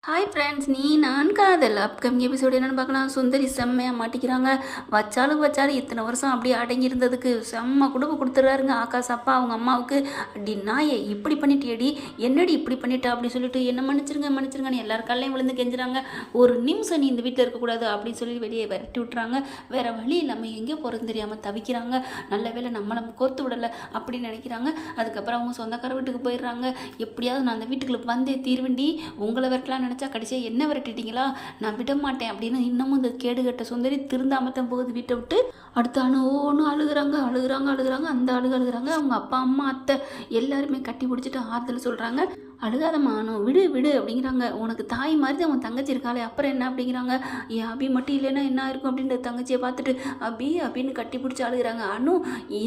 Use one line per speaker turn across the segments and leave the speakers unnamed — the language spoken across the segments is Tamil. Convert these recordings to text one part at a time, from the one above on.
ஹாய் ஃப்ரெண்ட்ஸ், நீ நான் காதல் அப்கமிங் எபிசோடு என்னென்னு பார்க்கலாம். சுந்தரி செம்மையாக மாட்டிக்கிறாங்க. வச்சாலும் இத்தனை வருஷம் அப்படியே அடங்கியிருந்ததுக்கு செம்ம குடும்ப கொடுத்துட்றாருங்க ஆகாஷ் அப்பா அவங்க அம்மாவுக்கு. அப்படி நாயை இப்படி பண்ணிட்டியடி, என்னடி இப்படி பண்ணிட்டா அப்படின்னு சொல்லிட்டு என்ன மன்னிச்சிருங்கன்னு எல்லார் காலையும் விழுந்து கெஞ்சுறாங்க. ஒரு நிமிஷம் நீ இந்த வீட்டில் இருக்கக்கூடாது அப்படின்னு சொல்லி வெளியே விரட்டி விட்டுறாங்க. வேறு வழி இல்லாமல் எங்கே போகிறது தெரியாமல் தவிக்கிறாங்க. நல்ல வேலை நம்மளை கோத்து விடலை அப்படின்னு நினைக்கிறாங்க. அதுக்கப்புறம் அவங்க சொந்தக்கார வீட்டுக்கு போயிடுறாங்க. எப்படியாவது நான் அந்த வீட்டுக்குள்ள வந்தே தீர்வண்டி, உங்களை விரட்டலாம் நினச்சா கடைசியாக என்ன விரட்டிட்டீங்களா, நான் விட மாட்டேன் அப்படின்னு இன்னமும் இந்த கேடுகட்ட சுந்தரி திருந்தாமத்தான் போகுது வீட்டை விட்டு. அடுத்த ஒன்று அழுகுறாங்க. அந்த அழுகுறாங்க. அவங்க அப்பா அம்மா அத்தை எல்லாருமே கட்டி பிடிச்சிட்டு ஆறுதல் சொல்கிறாங்க. அழுகாதம்மா விடு அப்படிங்கிறாங்க. உனக்கு தாய் மாதிரி தான் அவன் தங்கச்சி இருக்காளே, அப்புறம் என்ன அப்படிங்கிறாங்க. என் அபி மட்டும் இல்லைன்னா என்ன இருக்கும் அப்படின்ற தங்கச்சியை பார்த்துட்டு அப்படின்னு கட்டி பிடிச்சி அழுகிறாங்க.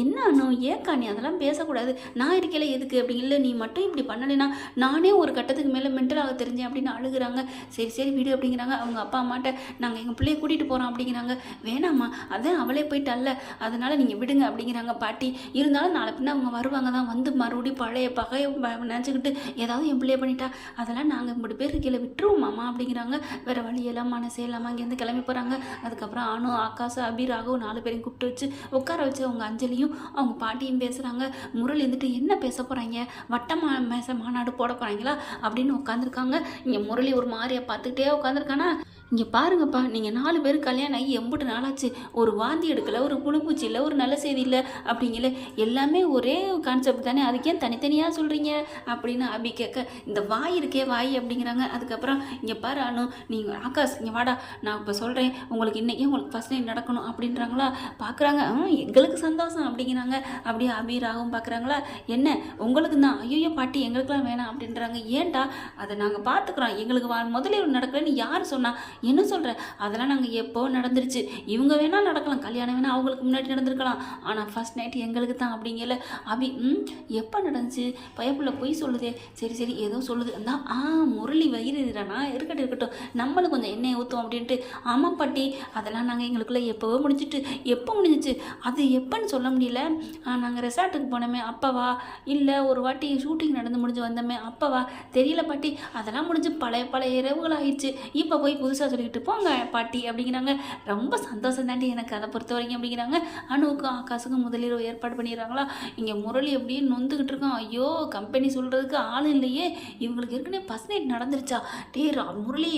என்ன ஏக்கா நீ அதெல்லாம் பேசக்கூடாது, நான் இருக்கல எதுக்கு அப்படி இல்லை, நீ மட்டும் இப்படி பண்ணலைன்னா நானே ஒரு கட்டத்துக்கு மேலே மென்டலாக தெரிஞ்சேன் அப்படின்னு அழுகுறாங்க. சரி விடு அப்படிங்கிறாங்க. அவங்க அப்பா அம்மாட்ட நாங்கள் எங்கள் பிள்ளைய கூட்டிகிட்டு போகிறோம் அப்படிங்கிறாங்க. வேணாம்மா, அதான் அவளே போயிட்டால, அதனால் நீங்கள் விடுங்க அப்படிங்கிறாங்க பாட்டி. இருந்தாலும் நாளை பின்ன அவங்க வருவாங்க தான், வந்து மறுபடியும் பழைய பகையை நினச்சிக்கிட்டு ஏதாவது என் பிள்ளைய பண்ணிட்டா அதெல்லாம் நாங்கள் 3 பேர் கீழே விட்டுருவோமாம்மா அப்படிங்கிறாங்க. வேறு வழியெல்லாம் மனசே இல்லாமல் அங்கேருந்து கிளம்பி போகிறாங்க. அதுக்கப்புறம் ஆகாஷ் அபி ராகு 4 பேரையும் கூப்பிட்டு வச்சு உட்கார வச்சு அவங்க அஞ்சலியும் அவங்க பாட்டியும் பேசுகிறாங்க. முரளி இருந்துட்டு என்ன பேச போகிறாங்க, மாநாடு போட போகிறாங்களா அப்படின்னு உட்காந்துருக்காங்க. இங்கே முரளி ஒரு மாதிரியை பார்த்துக்கிட்டே உட்காந்துருக்கானா. இங்கே பாருங்கப்பா, நீங்கள் 4 பேர் கல்யாணம் ஆகி எம்பிட்டு நாளாச்சு, ஒரு வாந்தி எடுக்கலை, ஒரு புழுப்பூச்சி இல்லை, ஒரு நல்ல செய்தி இல்லை அப்படிங்கல, எல்லாமே ஒரே கான்செப்ட் தானே, அதுக்கே தனித்தனியாக சொல்கிறீங்க அப்படின்னு அபி கேட்க, இந்த வாய் இருக்கே வாய் அப்படிங்கிறாங்க. அதுக்கப்புறம் இங்கே பாரு நீங்கள் ஆகாஷ் இங்கே வாடா, நான் இப்போ சொல்கிறேன் உங்களுக்கு இன்றைக்கே உங்களுக்கு ஃபஸ்ட் நைட் நடக்கணும் அப்படின்றாங்களா. பார்க்குறாங்க. எங்களுக்கு சந்தோஷம் அப்படிங்கிறாங்க. அப்படியே அபி ராகவும் பார்க்குறாங்களா. என்ன உங்களுக்கு தான், ஐயோ பாட்டி எங்களுக்கெல்லாம் வேணாம் அப்படின்றாங்க. ஏன்டா, அதை நாங்கள் பார்த்துக்குறோம், எங்களுக்கு முதல்ல நடக்கலைன்னு யார் சொன்னா, என்ன சொல்கிற, அதெல்லாம் நாங்கள் எப்போ நடந்துருச்சு, இவங்க வேணால் நடக்கலாம், கல்யாணம் வேணால் அவங்களுக்கு முன்னாடி நடந்திருக்கலாம், ஆனால் ஃபஸ்ட் நைட் எங்களுக்கு தான் அப்படிங்கல. அபி எப்போ நடந்துச்சு, பயப்புள்ள பொய் சொல்லுதே, சரி ஏதோ சொல்லுது அந்த முரளி வயிறுறானா, இருக்கட்டும் நம்மளும் கொஞ்சம் எண்ணெயை ஊற்றுவோம் அப்படின்ட்டு. ஆமாம் பாட்டி, அதெல்லாம் நாங்கள் எங்களுக்குள்ளே எப்போவோ எப்போ முடிஞ்சிச்சு, அது எப்போன்னு சொல்ல முடியல. நாங்கள் ரெசார்ட்டுக்கு போனோமே அப்பவா, இல்லை ஒரு வாட்டி ஷூட்டிங் நடந்து முடிஞ்சு வந்தோமே அப்பவா, தெரியல பாட்டி, அதெல்லாம் முடிஞ்சு பழைய இரவுகள் ஆயிடுச்சு, இப்போ போய் புதுசாக சொல்லிக்கிட்டு போங்க பாட்டி அப்படிங்கிறாங்க. ரொம்ப சந்தோஷம் தாண்டி எனக்கு அதை பொறுத்த வரைக்கும் அப்படிங்கிறாங்க. அணுவுக்கும் ஆகாஷுக்கும் முதலிரவு ஏற்பாடு பண்ணிடுறாங்களா. இங்கே முரளி அப்படியே நொந்துக்கிட்டு இருக்கான். ஐயோ கம்பெனி சொல்கிறதுக்கு ஆள் இல்லையே, இவங்களுக்கு ஏற்கனவே ஃபர்ஸ்ட் நைட் நடந்துருச்சா, முரளி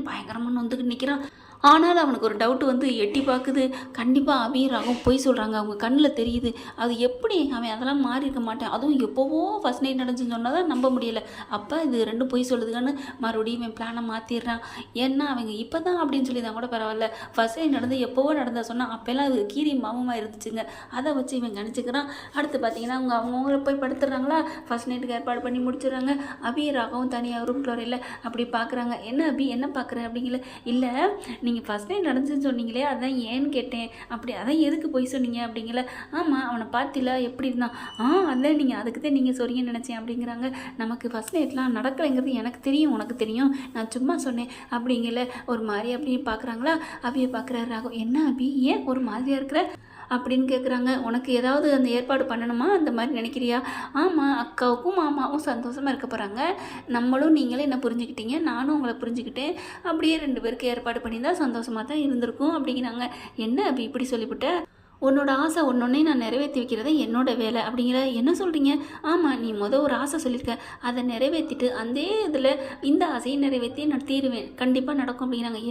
பயங்கரமாக நொந்துக்கிட்டு நிற்கிறான். ஆனாலும் அவனுக்கு ஒரு டவுட் வந்து எட்டி பார்க்குது. கண்டிப்பாக அபியும் ராகவும் பொய் சொல்கிறாங்க, அவங்க கண்ணில் தெரியுது. அது எப்படி அவன் அதெல்லாம் மாறி இருக்க மாட்டேன், அதுவும் எப்போவோ ஃபஸ்ட் நைட் நடந்துச்சுன்னு சொன்னால் தான் நம்ப முடியலை. அப்போ இது 2 பொய் சொல்லுதுன்னு மறுபடியும் இவன் பிளானை மாற்றிடுறான். ஏன்னா அவங்க இப்போ தான் அப்படின்னு சொல்லி தான் கூட பரவாயில்ல, ஃபஸ்ட் நைட் நடந்து எப்போவோ நடந்தா சொன்னால் அப்போல்லாம் அது கீரி மாமமாக இருந்துச்சுங்க, அதை வச்சு இவன் கணிச்சிக்கிறான். அடுத்து பார்த்தீங்கன்னா அவங்க போய் படுத்துடுறாங்களா. ஃபஸ்ட் நைட்டுக்கு ஏற்பாடு பண்ணி முடிச்சிடுறாங்க. அபியும் ராகவும் தனியாக ரூம்குள்ள வரையில் அப்படி பார்க்குறாங்க. என்ன அபி என்ன பார்க்குற அப்படிங்கல. இல்லை நீங்கள் ஃபஸ்ட் டைம் நடந்துச்சுன்னு சொன்னீங்களே, அதான் ஏன்னு கேட்டேன். அப்படி அதான் எதுக்கு போய் சொன்னீங்க அப்படிங்கல. ஆமாம் அவனை பார்த்தில எப்படி இருந்தான், அதான் நீங்கள் அதுக்கு தான் நீங்கள் சொல்றீங்கன்னு நினச்சேன் அப்படிங்கிறாங்க. நமக்கு ஃபஸ்ட் நைட்லாம் நடக்கலைங்கிறது எனக்கு தெரியும், உனக்கு தெரியும், நான் சும்மா சொன்னேன் அப்படிங்கல. ஒரு மாதிரி அப்படின்னு பார்க்குறாங்களா. அபியை பார்க்குறாரு ராகு. என்ன அபி ஏன் ஒரு மாதிரியாக இருக்கிற அப்படின்னு கேட்குறாங்க. உனக்கு ஏதாவது அந்த ஏற்பாடு பண்ணணுமா அந்த மாதிரி நினைக்கிறியா. ஆமாம், அக்காவுக்கும் மாமாவும் சந்தோஷமாக இருக்க போகிறாங்க, நம்மளும் நீங்களே என்ன புரிஞ்சுக்கிட்டீங்க, நானும் உங்களை புரிஞ்சுக்கிட்டேன், அப்படியே 2 பேருக்கு ஏற்பாடு பண்ணியிருந்தால் சந்தோஷமாக தான் இருந்திருக்கும் அப்படிங்கிறாங்க. என்ன அப்படி இப்படி சொல்லிவிட்ட, உன்னோட ஆசை ஒன்றொன்னே நான் நிறைவேற்றி வைக்கிறதே என்னோட வேலை அப்படிங்கிற. என்ன சொல்கிறீங்க. ஆமாம், நீ ஒரு ஆசை சொல்லியிருக்க, அதை நிறைவேற்றிட்டு அந்த இதில் இந்த ஆசையை நிறைவேற்றி நான் தீருவேன், கண்டிப்பாக நடக்கும் அப்படிங்கிறாங்க.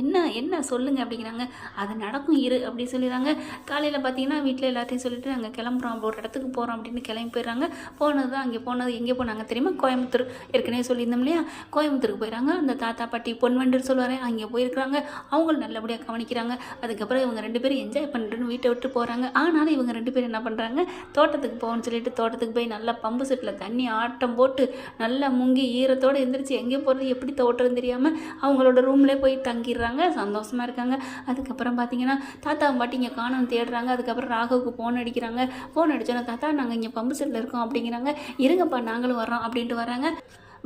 என்ன சொல்லுங்கள் அப்படிங்கிறாங்க. அது நடக்கும் இரு அப்படி சொல்லிடுறாங்க. காலையில் பார்த்தீங்கன்னா வீட்டில் எல்லாத்தையும் சொல்லிவிட்டு நாங்கள் கிளம்புறோம், ஒரு இடத்துக்கு போகிறோம் அப்படின்னு கிளம்பி போயிடுறாங்க. போனது எங்கே போனாங்க தெரியுமா, கோயம்புத்தூர். ஏற்கனவே சொல்லியிருந்தோம் இல்லையா, கோயம்புத்தூருக்கு போயிடறாங்க. அந்த தாத்தா பாட்டி பொன்வண்டு சொல்லுவார், அங்கே போயிருக்கிறாங்க. அவங்களும் நல்லபடியாக கவனிக்கிறாங்க. அதுக்கப்புறம் இவங்க 2 பேரும் என்ஜாய் பண்ணுறேன்னு வீட்டை விட்டு போகிறாங்க. ஆனாலும் இவங்க 2 பேரும் என்ன பண்ணுறாங்க, தோட்டத்துக்கு போகணும்னு சொல்லிட்டு தோட்டத்துக்கு போய் நல்லா பம்பு செட்டில் தண்ணி ஆட்டம் போட்டு நல்லா முங்கி ஈரத்தோடு எழுந்திரிச்சு எங்கே போகிறது எப்படி தோட்டம்னு தெரியாமல் அவங்களோட ரூம்லேயே போய் தங்கிடுறாங்க, சந்தோஷமாக இருக்காங்க. அதுக்கப்புறம் பார்த்தீங்கன்னா தாத்தா பாட்டி இங்கே காணோன்னு தேடுறாங்க. அதுக்கப்புறம் ராகுவுக்கு ஃபோன் அடிக்கிறாங்க. ஃபோன் அடித்தோன்னா தாத்தா நாங்கள் இங்கே பம்பு செட்டில் இருக்கோம் அப்படிங்கிறாங்க. இருங்கப்பா நாங்களும் வர்றோம் அப்படின்ட்டு வராங்க.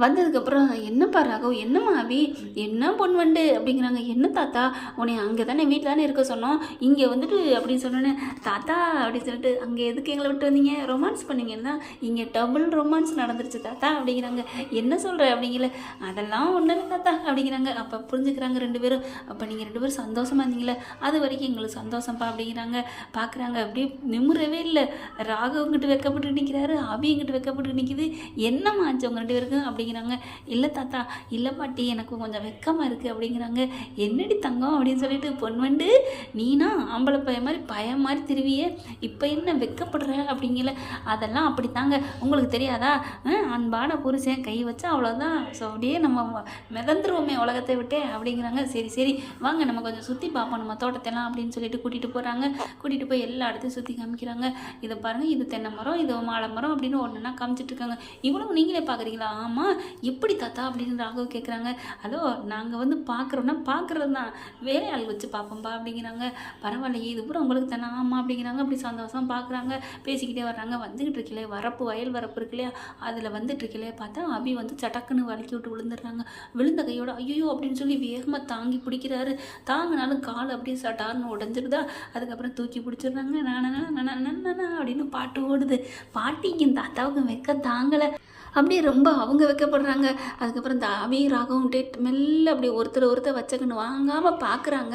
வந்ததுக்கப்புறம் என்னப்பா ராகவ், என்னம்மா அபி, என்ன பொண்ணு வண்டு அப்படிங்கிறாங்க. என்ன தாத்தா, உன்னை அங்கே தானே வீட்டில் தானே இருக்க சொன்னோம், இங்கே வந்துட்டு அப்படின்னு சொன்னோன்னே, தாத்தா அப்படின்னு சொல்லிட்டு அங்கே எதுக்கு எங்களை விட்டு வந்தீங்க, ரொமான்ஸ் பண்ணீங்கன்னா இங்கே டபுள் ரொமான்ஸ் நடந்துருச்சு தாத்தா அப்படிங்கிறாங்க. என்ன சொல்கிற அப்படிங்கல. அதெல்லாம் ஒன்றும் இல்லை தாத்தா அப்படிங்கிறாங்க. அப்போ புரிஞ்சுக்கிறாங்க ரெண்டு பேரும். அப்போ நீங்கள் ரெண்டு பேரும் சந்தோஷமாக இருந்தீங்களே, அது வரைக்கும் எங்களுக்கு சந்தோஷம்ப்பா அப்படிங்கிறாங்க. பார்க்குறாங்க அப்படியே நிமிரவே இல்லை. ராகவங்கிட்ட வைக்கப்பட்டு நிற்கிறாரு, அபி எங்கிட்ட வைக்கப்பட்டு நிற்கிது. என்னம்மா ஆச்சு உங்க ரெண்டு பேருக்கும் அப்படிங்கிறாங்க. இல்லை தாத்தா, இல்லை பாட்டி, எனக்கு கொஞ்சம் வெக்கமாக இருக்குது அப்படிங்கிறாங்க. என்னடி தங்கம் அப்படின்னு சொல்லிட்டு, பொன்வண்டு நீனா ஆம்பளை பையன் மாதிரி பயம் மாதிரி திருவியே, இப்போ என்ன வெக்கப்படுற அப்படிங்கல. அதெல்லாம் அப்படி தாங்க, உங்களுக்கு தெரியாதா, அன்பான புருஷன் கை வச்சா அவ்வளோதான், ஸோ அப்படியே நம்ம மிதந்துருவோமே உலகத்தை விட்டே அப்படிங்கிறாங்க. சரி சரி வாங்க நம்ம கொஞ்சம் சுற்றி பார்ப்போம் நம்ம தோட்டத்தெல்லாம் அப்படின்னு சொல்லிட்டு கூட்டிகிட்டு போகிறாங்க. கூட்டிகிட்டு போய் எல்லா இடத்தையும் சுற்றி காமிக்கிறாங்க. இதை பாருங்கள், இது தென்னை மரம், இது மாலை மரம் அப்படின்னு ஒன்றுனா காமிச்சிட்டு இருக்காங்க. இவ்வளவு நீங்களே பார்க்குறீங்களா? ஆமாம். எப்படி தாத்தா அப்படின்னு ராகவ் கேட்குறாங்க. ஹலோ, நாங்கள் வந்து பார்க்குறோன்னா பார்க்குறது தான், வேலையாள் வச்சு பார்ப்போம்பா அப்படிங்கிறாங்க. பரவாயில்லையே, இது பூரா உங்களுக்கு தானே? ஆமாம் அப்படிங்கிறாங்க. அப்படி சந்தோஷம் பார்க்குறாங்க, பேசிக்கிட்டே வர்றாங்க. வந்துக்கிட்டு இருக்கலையே வரப்பு, வயல் வரப்பு இருக்கு இல்லையா, அதில் வந்துட்டு இருக்கலையே பார்த்தா அபி வந்து சட்டக்குன்னு வலிக்கி விட்டு விழுந்துடுறாங்க. விழுந்த கையோட ஐயோ அப்படின்னு சொல்லி வேகமாக தாங்கி பிடிக்கிறாரு. தாங்கினாலும் கால் அப்படியே சட்டார்னு உடஞ்சிருதா. அதுக்கப்புறம் தூக்கி பிடிச்சிடுறாங்க. நானா அப்படின்னு பாட்டு ஓடுது. பாட்டிக்கும் தாத்தாவுக்கும் வெக்க தாங்கலை. அப்படியே ரொம்ப அவங்க வைக்கப்படுறாங்க. அதுக்கப்புறம் இந்த அபி ராகவும் மெல்ல அப்படியே ஒருத்தர் வச்சக்கன்னு வாங்காமல் பார்க்குறாங்க.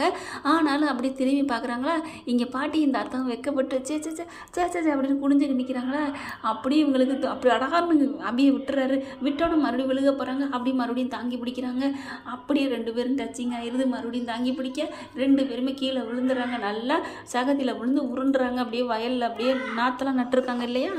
ஆனாலும் அப்படி திரும்பி பார்க்குறாங்களா, இங்கே பாட்டி இந்த அர்த்தம் வைக்கப்பட்டு சே சே சே சே சே அப்படின்னு குனிஞ்சுக்கு நிற்கிறாங்களா. அப்படியே இவங்களுக்கு அப்படி அடகார்னு அபியை விட்டுறாரு. விட்டோன்னு மறுபடியும் விழுக போகிறாங்க. அப்படி மறுபடியும் தாங்கி பிடிக்கிறாங்க. அப்படியே ரெண்டு பேரும் டச்சிங் ஆயிடுது. மறுபடியும் தாங்கி பிடிக்க ரெண்டு பேருமே கீழே விழுந்துடுறாங்க. நல்லா சகதியில் விழுந்து உருண்டுறாங்க. அப்படியே வயலில் அப்படியே நாற்றெல்லாம் நட்டுருக்காங்க இல்லையா,